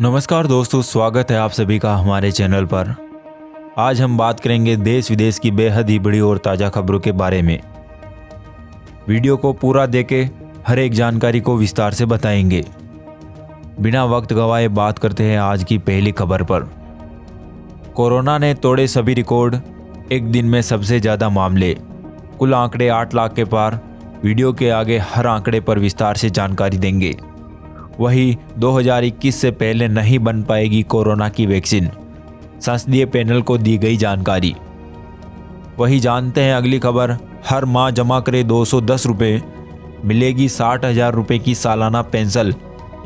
नमस्कार दोस्तों, स्वागत है आप सभी का हमारे चैनल पर। आज हम बात करेंगे देश विदेश की बेहद ही बड़ी और ताज़ा खबरों के बारे में। वीडियो को पूरा देखें, हर एक जानकारी को विस्तार से बताएंगे। बिना वक्त गवाए बात करते हैं आज की पहली खबर पर। कोरोना ने तोड़े सभी रिकॉर्ड, एक दिन में सबसे ज़्यादा मामले, कुल आंकड़े 8 लाख के पार। वीडियो के आगे हर आंकड़े पर विस्तार से जानकारी देंगे। वही 2021 से पहले नहीं बन पाएगी कोरोना की वैक्सीन, संसदीय पैनल को दी गई जानकारी। वही जानते हैं अगली खबर। हर माह जमा करे 210 रुपये, मिलेगी 60,000 रुपये की सालाना पेंशन।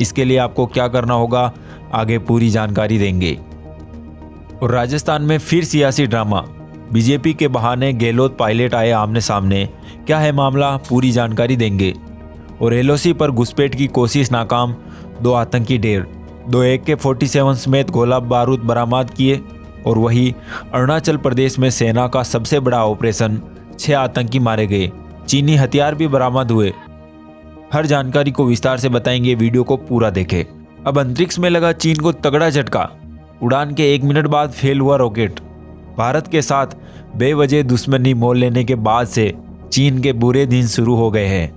इसके लिए आपको क्या करना होगा, आगे पूरी जानकारी देंगे। और राजस्थान में फिर सियासी ड्रामा, बीजेपी के बहाने गहलोत पायलट आए आमने सामने। क्या है मामला, पूरी जानकारी देंगे। और एलओसी पर घुसपैठ की कोशिश नाकाम, 2 आतंकी ढेर, 2 AK-47 समेत गोला बारूद बरामद किए। और वही अरुणाचल प्रदेश में सेना का सबसे बड़ा ऑपरेशन, 6 आतंकी मारे गए, चीनी हथियार भी बरामद हुए। हर जानकारी को विस्तार से बताएंगे, वीडियो को पूरा देखें। अब अंतरिक्ष में लगा चीन को तगड़ा झटका, उड़ान के 1 मिनट बाद फेल हुआ रॉकेट। भारत के साथ बेवजह दुश्मनी मोल लेने के बाद से चीन के बुरे दिन शुरू हो गए हैं।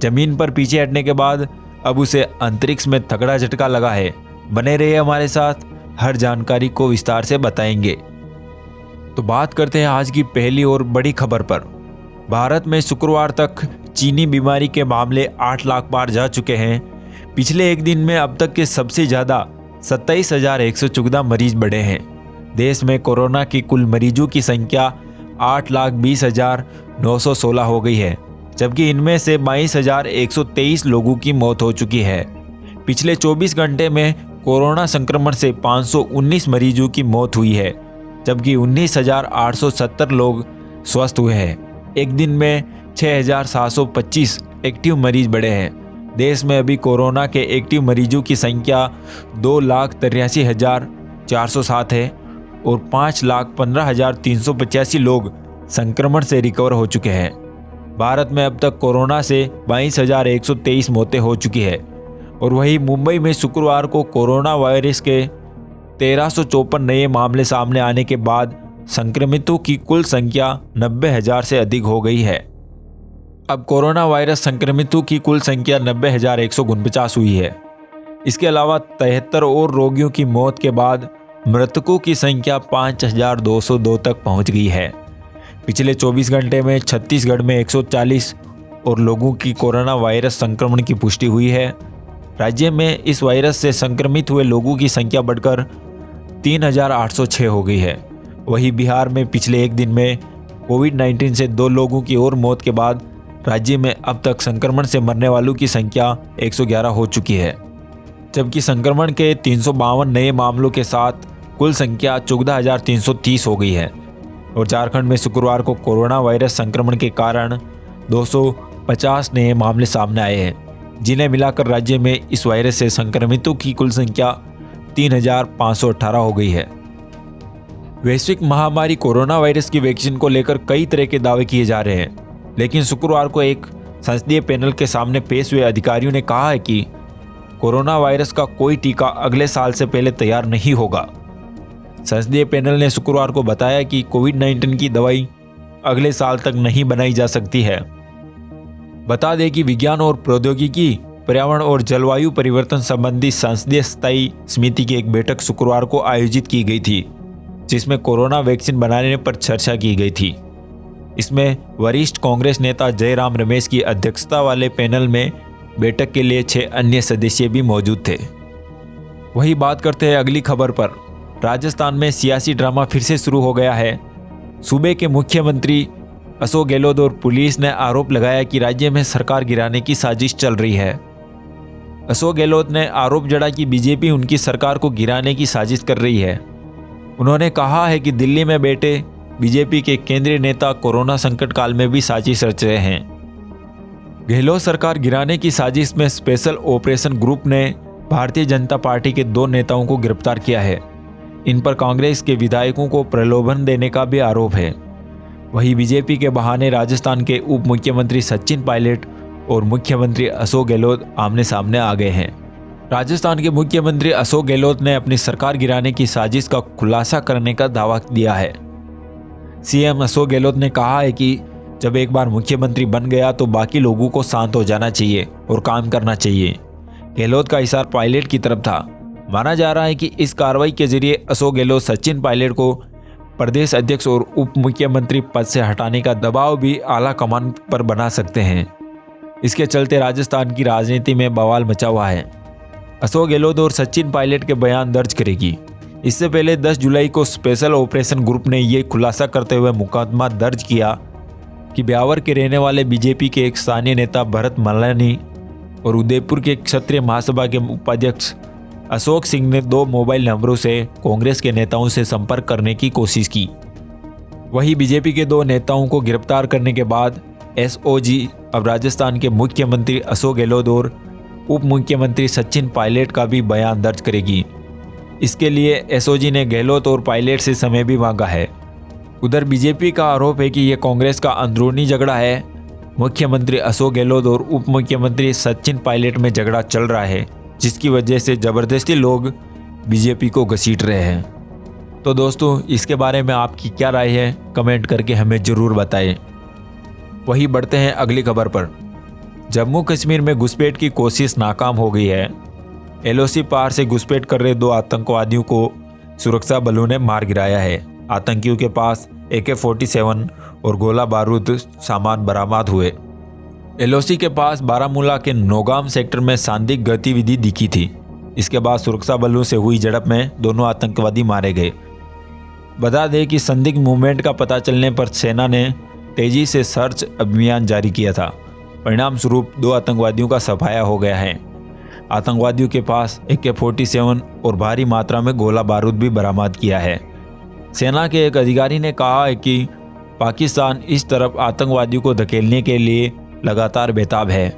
जमीन पर पीछे हटने के बाद अब उसे अंतरिक्ष में तगड़ा झटका लगा है। बने रहिए हमारे साथ, हर जानकारी को विस्तार से बताएंगे। तो बात करते हैं आज की पहली और बड़ी खबर पर। भारत में शुक्रवार तक चीनी बीमारी के मामले 8 लाख पार जा चुके हैं। पिछले एक दिन में अब तक के सबसे ज़्यादा 27,114 मरीज बढ़े हैं। देश में कोरोना की कुल मरीजों की संख्या 8,20,916 हो गई है, जबकि इनमें से 22,123 लोगों की मौत हो चुकी है। पिछले 24 घंटे में कोरोना संक्रमण से 519 मरीजों की मौत हुई है, जबकि 19,870 लोग स्वस्थ हुए हैं। एक दिन में 6,725 एक्टिव मरीज बढ़े हैं। देश में अभी कोरोना के एक्टिव मरीजों की संख्या 2,83,407 है और 5,15,385 लोग संक्रमण से रिकवर हो चुके हैं। भारत में अब तक कोरोना से 22,123 मौतें हो चुकी है। और वहीं मुंबई में शुक्रवार को कोरोना वायरस के 1,354 नए मामले सामने आने के बाद संक्रमितों की कुल संख्या 90,000 से अधिक हो गई है। अब कोरोना वायरस संक्रमितों की कुल संख्या 90,149 हुई है। इसके अलावा 73 और रोगियों की मौत के बाद मृतकों की संख्या 5,202 तक पहुंच गई है। पिछले 24 घंटे में छत्तीसगढ़ में 140 और लोगों की कोरोना वायरस संक्रमण की पुष्टि हुई है। राज्य में इस वायरस से संक्रमित हुए लोगों की संख्या बढ़कर 3,806 हो गई है। वहीं बिहार में पिछले एक दिन में कोविड-19 से 2 लोगों की और मौत के बाद राज्य में अब तक संक्रमण से मरने वालों की संख्या 111 हो चुकी है, जबकि संक्रमण के 352 नए मामलों के साथ कुल संख्या 14,330 हो गई है। और झारखंड में शुक्रवार को कोरोना वायरस संक्रमण के कारण 250 नए मामले सामने आए हैं, जिन्हें मिलाकर राज्य में इस वायरस से संक्रमितों की कुल संख्या 3,518 हो गई है। वैश्विक महामारी कोरोना वायरस की वैक्सीन को लेकर कई तरह के दावे किए जा रहे हैं, लेकिन शुक्रवार को एक संसदीय पैनल के सामने पेश हुए अधिकारियों ने कहा है कि कोरोना वायरस का कोई टीका अगले साल से पहले तैयार नहीं होगा। संसदीय पैनल ने शुक्रवार को बताया कि कोविड-19 की दवाई अगले साल तक नहीं बनाई जा सकती है। बता दें कि विज्ञान और प्रौद्योगिकी, पर्यावरण और जलवायु परिवर्तन संबंधी संसदीय स्थायी समिति की एक बैठक शुक्रवार को आयोजित की गई थी, जिसमें कोरोना वैक्सीन बनाने पर चर्चा की गई थी। इसमें वरिष्ठ कांग्रेस नेता जयराम रमेश की अध्यक्षता वाले पैनल में बैठक के लिए 6 अन्य सदस्य भी मौजूद थे। वही बात करते हैं अगली खबर पर। राजस्थान में सियासी ड्रामा फिर से शुरू हो गया है। सूबे के मुख्यमंत्री अशोक गहलोत और पुलिस ने आरोप लगाया कि राज्य में सरकार गिराने की साजिश चल रही है। अशोक गहलोत ने आरोप जड़ा कि बीजेपी उनकी सरकार को गिराने की साजिश कर रही है। उन्होंने कहा है कि दिल्ली में बैठे बीजेपी के केंद्रीय नेता कोरोना संकट काल में भी साजिश रच रहे हैं। गहलोत सरकार गिराने की साजिश में स्पेशल ऑपरेशन ग्रुप ने भारतीय जनता पार्टी के 2 नेताओं को गिरफ्तार किया है। इन पर कांग्रेस के विधायकों को प्रलोभन देने का भी आरोप है। वहीं बीजेपी के बहाने राजस्थान के उप मुख्यमंत्री सचिन पायलट और मुख्यमंत्री अशोक गहलोत आमने सामने आ गए हैं। राजस्थान के मुख्यमंत्री अशोक गहलोत ने अपनी सरकार गिराने की साजिश का खुलासा करने का दावा दिया है। सीएम अशोक गहलोत ने कहा है कि जब एक बार मुख्यमंत्री बन गया तो बाकी लोगों को शांत हो जाना चाहिए और काम करना चाहिए। गहलोत का इशारा पायलट की तरफ था। माना जा रहा है कि इस कार्रवाई के जरिए अशोक गहलोत सचिन पायलट को प्रदेश अध्यक्ष और उप मुख्यमंत्री पद से हटाने का दबाव भी आला कमान पर बना सकते हैं। इसके चलते राजस्थान की राजनीति में बवाल मचा हुआ है। अशोक गहलोत और सचिन पायलट के बयान दर्ज करेगी। इससे पहले 10 जुलाई को स्पेशल ऑपरेशन ग्रुप ने ये खुलासा करते हुए मुकदमा दर्ज किया कि ब्यावर के रहने वाले बीजेपी के एक स्थानीय नेता भरत मल्लानी और उदयपुर के क्षत्रिय महासभा के उपाध्यक्ष अशोक सिंह ने 2 मोबाइल नंबरों से कांग्रेस के नेताओं से संपर्क करने की कोशिश की। वहीं बीजेपी के 2 नेताओं को गिरफ्तार करने के बाद एसओजी अब राजस्थान के मुख्यमंत्री अशोक गहलोत और उप मुख्यमंत्री सचिन पायलट का भी बयान दर्ज करेगी। इसके लिए एसओजी ने गहलोत और पायलट से समय भी मांगा है। उधर बीजेपी का आरोप है कि यह कांग्रेस का अंदरूनी झगड़ा है। मुख्यमंत्री अशोक गहलोत और उप मुख्यमंत्री सचिन पायलट में झगड़ा चल रहा है, जिसकी वजह से जबरदस्ती लोग बीजेपी को घसीट रहे हैं। तो दोस्तों, इसके बारे में आपकी क्या राय है, कमेंट करके हमें ज़रूर बताएं। वही बढ़ते हैं अगली खबर पर। जम्मू कश्मीर में घुसपैठ की कोशिश नाकाम हो गई है। एलओसी पार से घुसपैठ कर रहे 2 आतंकवादियों को सुरक्षा बलों ने मार गिराया है। आतंकियों के पास AK-47 और गोला बारूद सामान बरामद हुए। एलओसी के पास बारामूला के नौगाम सेक्टर में संदिग्ध गतिविधि दिखी थी। इसके बाद सुरक्षा बलों से हुई झड़प में दोनों आतंकवादी मारे गए। बता दें कि संदिग्ध मूवमेंट का पता चलने पर सेना ने तेजी से सर्च अभियान जारी किया था। परिणाम स्वरूप 2 आतंकवादियों का सफाया हो गया है। आतंकवादियों के पास AK-47 और भारी मात्रा में गोला बारूद भी बरामद किया है। सेना के एक अधिकारी ने कहा है कि पाकिस्तान इस तरफ आतंकवादियों को धकेलने के लिए लगातार बेताब है,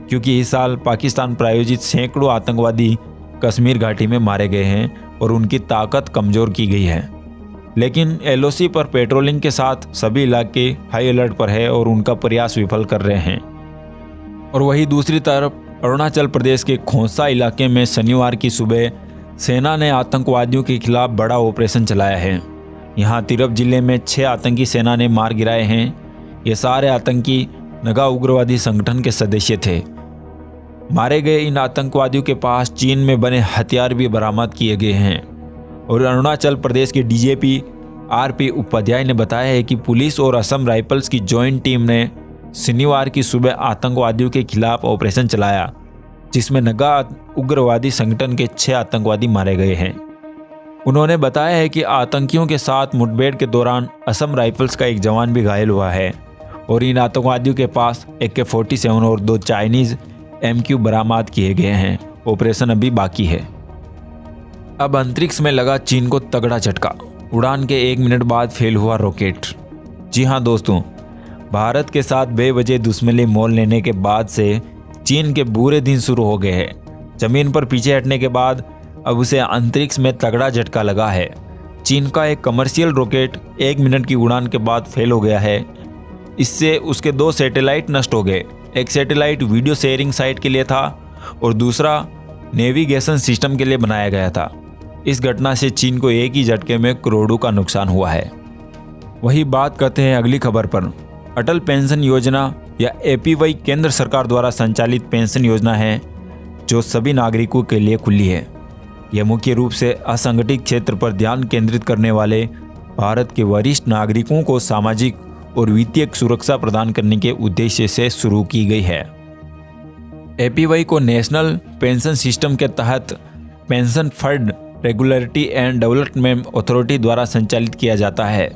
क्योंकि इस साल पाकिस्तान प्रायोजित सैकड़ों आतंकवादी कश्मीर घाटी में मारे गए हैं और उनकी ताकत कमज़ोर की गई है। लेकिन एलओसी पर पेट्रोलिंग के साथ सभी इलाके हाई अलर्ट पर है और उनका प्रयास विफल कर रहे हैं। और वहीं दूसरी तरफ अरुणाचल प्रदेश के खोंसा इलाके में शनिवार की सुबह सेना ने आतंकवादियों के खिलाफ बड़ा ऑपरेशन चलाया है। यहाँ तिरप जिले में 6 आतंकी सेना ने मार गिराए हैं। ये सारे आतंकी नगा उग्रवादी संगठन के सदस्य थे। मारे गए इन आतंकवादियों के पास चीन में बने हथियार भी बरामद किए गए हैं। और अरुणाचल प्रदेश के डीजीपी RP उपाध्याय ने बताया है कि पुलिस और असम राइफल्स की जॉइंट टीम ने शनिवार की सुबह आतंकवादियों के खिलाफ ऑपरेशन चलाया, जिसमें नगा उग्रवादी संगठन के 6 आतंकवादी मारे गए हैं। उन्होंने बताया है कि आतंकियों के साथ मुठभेड़ के दौरान असम राइफल्स का एक जवान भी घायल हुआ है और इन आतंकवादियों के पास AK-47 और 2 चाइनीज़ MQ बरामद किए गए हैं। ऑपरेशन अभी बाकी है। अब अंतरिक्ष में लगा चीन को तगड़ा झटका। उड़ान के 1 मिनट बाद फेल हुआ रॉकेट। जी हाँ दोस्तों, भारत के साथ बेवजह दुश्मनी मोल लेने के बाद से चीन के बुरे दिन शुरू हो गए हैं। जमीन पर पीछे हटने के बाद अब उसे अंतरिक्ष में तगड़ा झटका लगा है। चीन का एक कमर्शियल रॉकेट 1 मिनट की उड़ान के बाद फेल हो गया है। इससे उसके 2 सैटेलाइट नष्ट हो गए। एक सैटेलाइट वीडियो शेयरिंग साइट के लिए था और दूसरा नेविगेशन सिस्टम के लिए बनाया गया था। इस घटना से चीन को एक ही झटके में करोड़ों का नुकसान हुआ है। वही बात करते हैं अगली खबर पर। अटल पेंशन योजना या APY केंद्र सरकार द्वारा संचालित पेंशन योजना है जो सभी नागरिकों के लिए खुली है। यह मुख्य रूप से असंगठित क्षेत्र पर ध्यान केंद्रित करने वाले भारत के वरिष्ठ नागरिकों को सामाजिक और वित्तीय सुरक्षा प्रदान करने के उद्देश्य से शुरू की गई है। APY को नेशनल पेंशन सिस्टम के तहत pension fund regulatory and development authority द्वारा संचालित किया जाता है।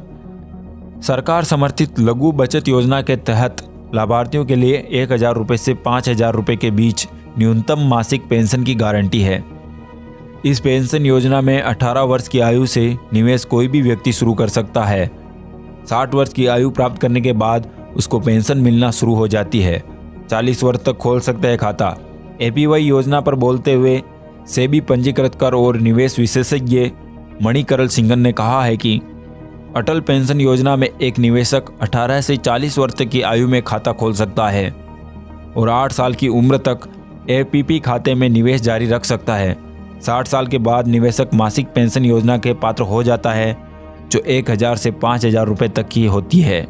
सरकार समर्थित लघु बचत योजना के तहत लाभार्थियों के लिए 1,000 रुपये से 5,000 रुपये के बीच न्यूनतम मासिक पेंशन की गारंटी है। इस पेंशन योजना में 18 वर्ष की आयु से निवेश कोई भी व्यक्ति शुरू कर सकता है। 60 वर्ष की आयु प्राप्त करने के बाद उसको पेंशन मिलना शुरू हो जाती है। 40 वर्ष तक खोल सकता है खाता। APY योजना पर बोलते हुए सेबी पंजीकृत कर और निवेश विशेषज्ञ मणिकरण सिंघन ने कहा है कि अटल पेंशन योजना में एक निवेशक 18 से 40 वर्ष तक की आयु में खाता खोल सकता है और 8 साल की उम्र तक एपीपी खाते में निवेश जारी रख सकता है। 60 साल के बाद निवेशक मासिक पेंशन योजना के पात्र हो जाता है, जो 1000 से 5000 रुपये तक की होती है।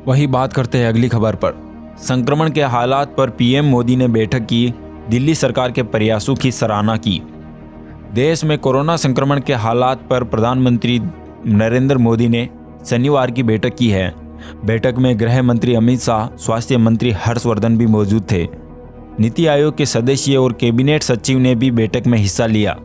वही बात करते हैं अगली खबर पर। संक्रमण के हालात पर पीएम मोदी ने बैठक की, दिल्ली सरकार के प्रयासों की सराहना की। देश में कोरोना संक्रमण के हालात पर प्रधानमंत्री नरेंद्र मोदी ने शनिवार की बैठक की है। बैठक में गृह मंत्री अमित शाह, स्वास्थ्य मंत्री हर्षवर्धन भी मौजूद थे। नीति आयोग के सदस्य और कैबिनेट सचिव ने भी बैठक में हिस्सा लिया।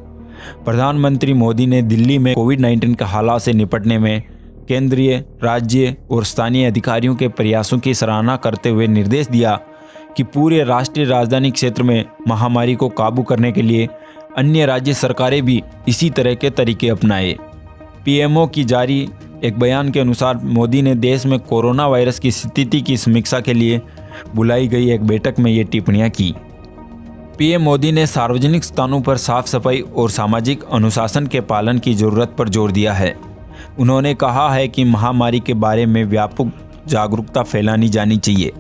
प्रधानमंत्री मोदी ने दिल्ली में कोविड-19 के हालात से निपटने में केंद्रीय, राज्य और स्थानीय अधिकारियों के प्रयासों की सराहना करते हुए निर्देश दिया कि पूरे राष्ट्रीय राजधानी क्षेत्र में महामारी को काबू करने के लिए अन्य राज्य सरकारें भी इसी तरह के तरीके अपनाएं। पीएमओ की जारी एक बयान के अनुसार मोदी ने देश में कोरोना वायरस की स्थिति की समीक्षा के लिए बुलाई गई एक बैठक में ये टिप्पणियां की। पीएम मोदी ने सार्वजनिक स्थानों पर साफ सफाई और सामाजिक अनुशासन के पालन की जरूरत पर जोर दिया है। उन्होंने कहा है कि महामारी के बारे में व्यापक जागरूकता फैलानी जानी चाहिए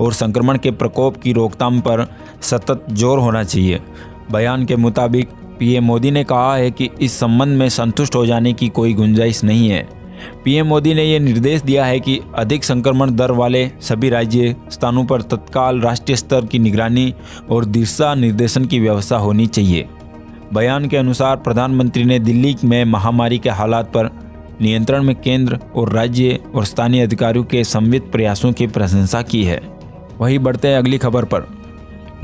और संक्रमण के प्रकोप की रोकथाम पर सतत जोर होना चाहिए। बयान के मुताबिक पीएम मोदी ने कहा है कि इस संबंध में संतुष्ट हो जाने की कोई गुंजाइश नहीं है। पीएम मोदी ने यह निर्देश दिया है कि अधिक संक्रमण दर वाले सभी राज्य स्थानों पर तत्काल राष्ट्रीय स्तर की निगरानी और दिशा निर्देशन की व्यवस्था होनी चाहिए। बयान के अनुसार प्रधानमंत्री ने दिल्ली में महामारी के हालात पर नियंत्रण में केंद्र और राज्य और स्थानीय अधिकारियों के संमिलित प्रयासों की प्रशंसा की है। वहीं बढ़ते हैं अगली खबर पर।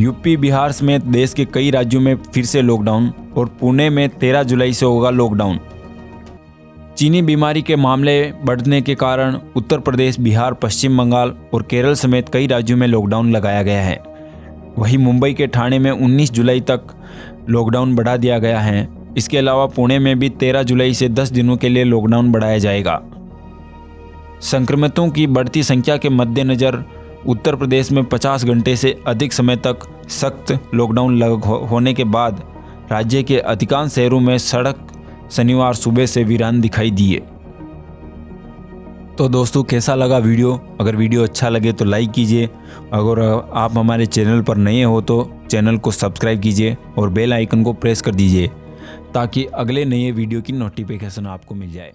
यूपी, बिहार समेत देश के कई राज्यों में फिर से लॉकडाउन और पुणे में 13 जुलाई से होगा लॉकडाउन। चीनी बीमारी के मामले बढ़ने के कारण उत्तर प्रदेश, बिहार, पश्चिम बंगाल और केरल समेत कई राज्यों में लॉकडाउन लगाया गया है। वहीं मुंबई के ठाणे में 19 जुलाई तक लॉकडाउन बढ़ा दिया गया है। इसके अलावा पुणे में भी 13 जुलाई से 10 दिनों के लिए लॉकडाउन बढ़ाया जाएगा। संक्रमितों की बढ़ती संख्या के मद्देनज़र उत्तर प्रदेश में 50 घंटे से अधिक समय तक सख्त लॉकडाउन होने के बाद राज्य के अधिकांश शहरों में सड़क शनिवार सुबह से वीरान दिखाई दिए। तो दोस्तों, कैसा लगा वीडियो? अगर वीडियो अच्छा लगे तो लाइक कीजिए। अगर आप हमारे चैनल पर नए हो तो चैनल को सब्सक्राइब कीजिए और बेल आइकन को प्रेस कर दीजिए ताकि अगले नए वीडियो की नोटिफिकेशन आपको मिल जाए।